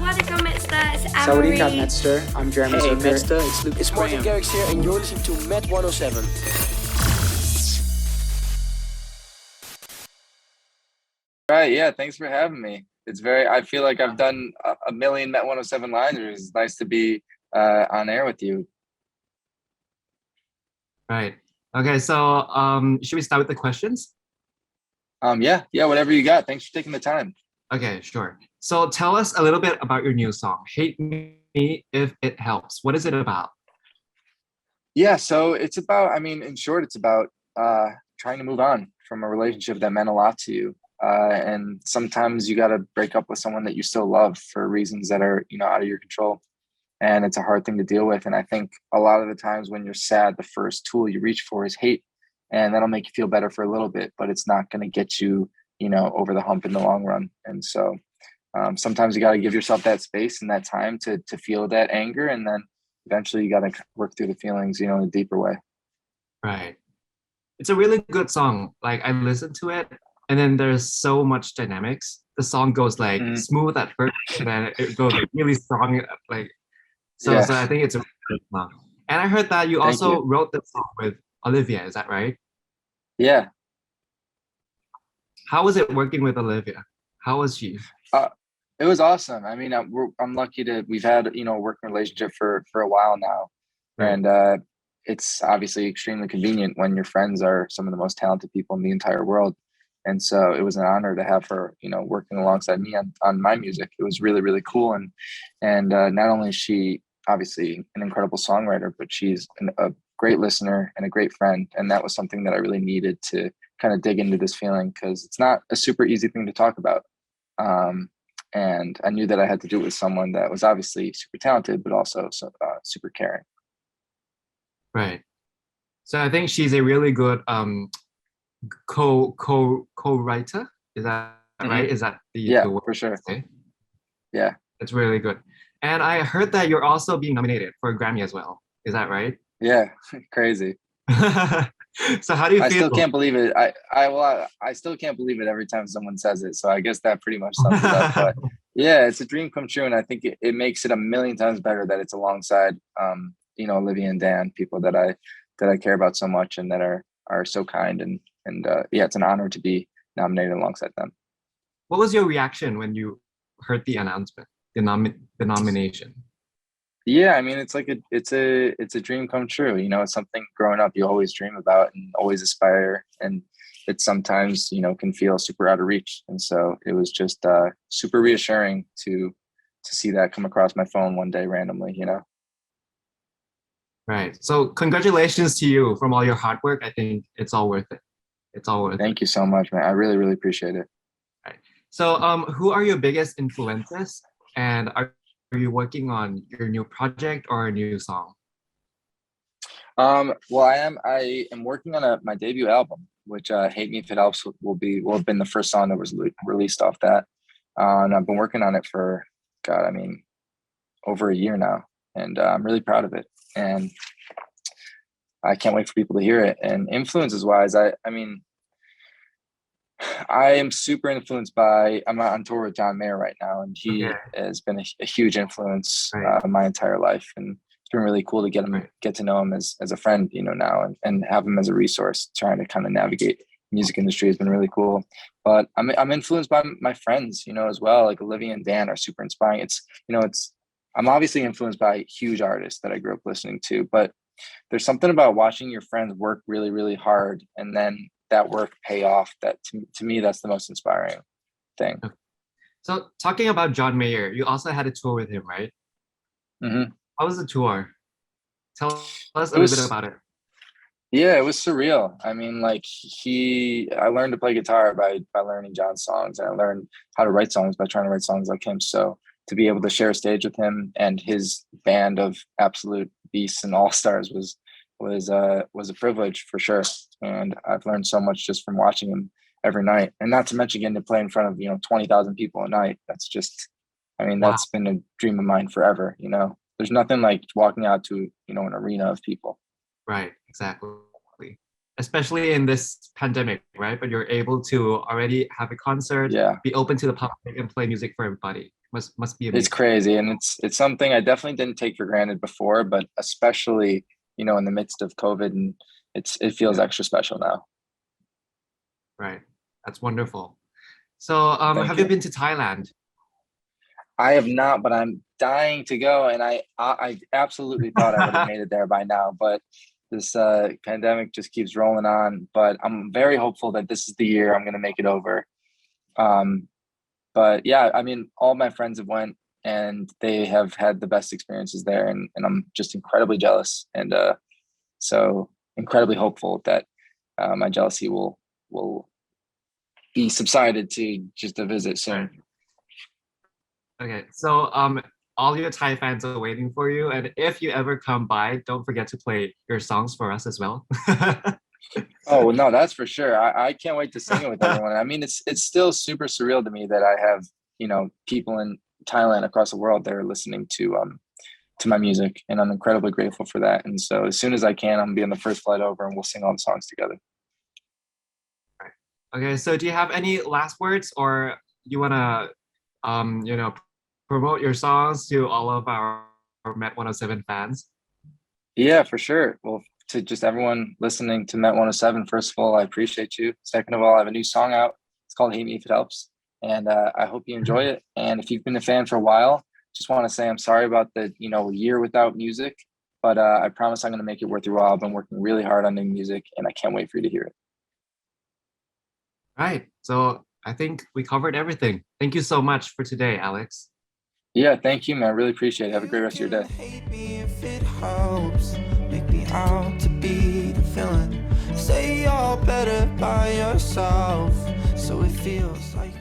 Sawadika Metzler, it's Sawadika Anne-Marie. Metzler, I'm Jeremy Hey, Zucker. Metzler, it's Lucas It's Martin Garrix here, and you're listening to Met 107. Right, yeah, thanks for having me. I feel like I've done a million Met 107 lines. It's nice to be on air with you. Right. Okay, so should we start with the questions? Yeah, whatever you got. Thanks for taking the time. Okay, sure. So tell us a little bit about your new song, Hate Me If It Helps. What is it about? Yeah, so it's about, in short, it's about trying to move on from a relationship that meant a lot to you. And sometimes you got to break up with someone that you still love for reasons that are, out of your control. And it's a hard thing to deal with. And I think a lot of the times when you're sad, the first tool you reach for is hate. And that'll make you feel better for a little bit, but it's not going to get you, over the hump in the long run. And so sometimes you got to give yourself that space and that time to feel that anger. And then eventually you got to work through the feelings, in a deeper way. Right. It's a really good song. Like I listened to it and then there's so much dynamics. The song goes like smooth at first and then it goes like really strong. So I think it's a really good song. And I heard that you also wrote the song with Olivia. Is that right? Yeah. How was it working with Olivia? How was she? It was awesome. I'm lucky we've had, a working relationship for a while now. Right. And it's obviously extremely convenient when your friends are some of the most talented people in the entire world. And so it was an honor to have her, working alongside me on my music. It was really, really cool. And not only is she obviously an incredible songwriter, but she's a great listener and a great friend. And that was something that I really needed to kind of dig into this feeling because it's not a super easy thing to talk about. And I knew that I had to do it with someone that was obviously super talented, but also super caring. Right. So I think she's a really good co-writer. Is that right? Is that the word? For sure. Okay. Yeah. It's really good. And I heard that you're also being nominated for a Grammy as well. Is that right? Yeah. Crazy. So how do you feel? I still can't believe it. I still can't believe it every time someone says it. So I guess that pretty much sums it up. But yeah, it's a dream come true. And I think it makes it a million times better that it's alongside, Olivia and Dan, people that I care about so much and that are so kind. And it's an honor to be nominated alongside them. What was your reaction when you heard the announcement, the nomination? Yeah, it's a dream come true. It's something growing up you always dream about and always aspire, and it sometimes can feel super out of reach. And so it was just super reassuring to see that come across my phone one day randomly. Right. So congratulations to you from all your hard work. I think it's all worth it. It's all worth it. Thank you so much, man. I really, really appreciate it. Right. So who are your biggest influences, and are you working on your new project or a new song? Well, I am working on my debut album, which Hate Me If It Helps will have been the first song that was released off that. And I've been working on it for, over a year now. And I'm really proud of it. And I can't wait for people to hear it. And influences wise, I am super influenced by, I'm on tour with John Mayer right now, and he has been a huge influence my entire life. And it's been really cool to get to know him as a friend, now and have him as a resource, trying to kind of navigate the music industry has been really cool. But I'm influenced by my friends, as well. Like Olivia and Dan are super inspiring. I'm obviously influenced by huge artists that I grew up listening to, but there's something about watching your friends work really, really hard and then that work pay off that to me, that's the most inspiring thing. Okay. So talking about John Mayer, you also had a tour with him, right? Mm-hmm. How was the tour? Tell us a little bit about it. Yeah, it was surreal. I learned to play guitar by learning John's songs, and I learned how to write songs by trying to write songs like him. So to be able to share a stage with him and his band of absolute beasts and all-stars was a privilege for sure. And I've learned so much just from watching him every night, and not to mention getting to play in front of 20,000 people a night. That's just that's been a dream of mine forever. There's nothing like walking out to an arena of people. Right, exactly. Especially in this pandemic, right? But you're able to already have a concert, be open to the public and play music for everybody. must be It's amazing. crazy, and it's something I definitely didn't take for granted before, but especially in the midst of COVID, and it feels Yeah. extra special now. Right. That's wonderful. So Thank have you you. been to Thailand? I have not, but I'm dying to go, and I absolutely thought I would have made it there by now, but this pandemic just keeps rolling on. But I'm very hopeful that this is the year I'm going to make it over. Um, but yeah, I mean, all my friends have went, and they have had the best experiences there, and I'm just incredibly jealous, and so incredibly hopeful that my jealousy will be subsided to just a visit soon. Right. Okay, so all your Thai fans are waiting for you, and if you ever come by, don't forget to play your songs for us as well. Oh well, no, that's for sure. I can't wait to sing it with everyone. I mean, it's still super surreal to me that I have people in Thailand across the world that are listening to my music, and I'm incredibly grateful for that. And so as soon as I can, I'm gonna be on the first flight over, and we'll sing all the songs together. Okay, so do you have any last words, or you wanna promote your songs to all of our Met 107 fans? Yeah, for sure. Well, to just everyone listening to Met 107, first of all, I appreciate you. Second of all, I have a new song out. It's called Hate Me If It Helps. And I hope you enjoy it. And if you've been a fan for a while, just want to say I'm sorry about the year without music, but I promise I'm going to make it worth your while. I've been working really hard on new music, and I can't wait for you to hear it. Right. So I think we covered everything. Thank you so much for today, Alex. Yeah, thank you, man. I really appreciate it. Have a great rest of your day. Hate me if it helps. Make me out to be the villain. Say you're better by yourself, so it feels like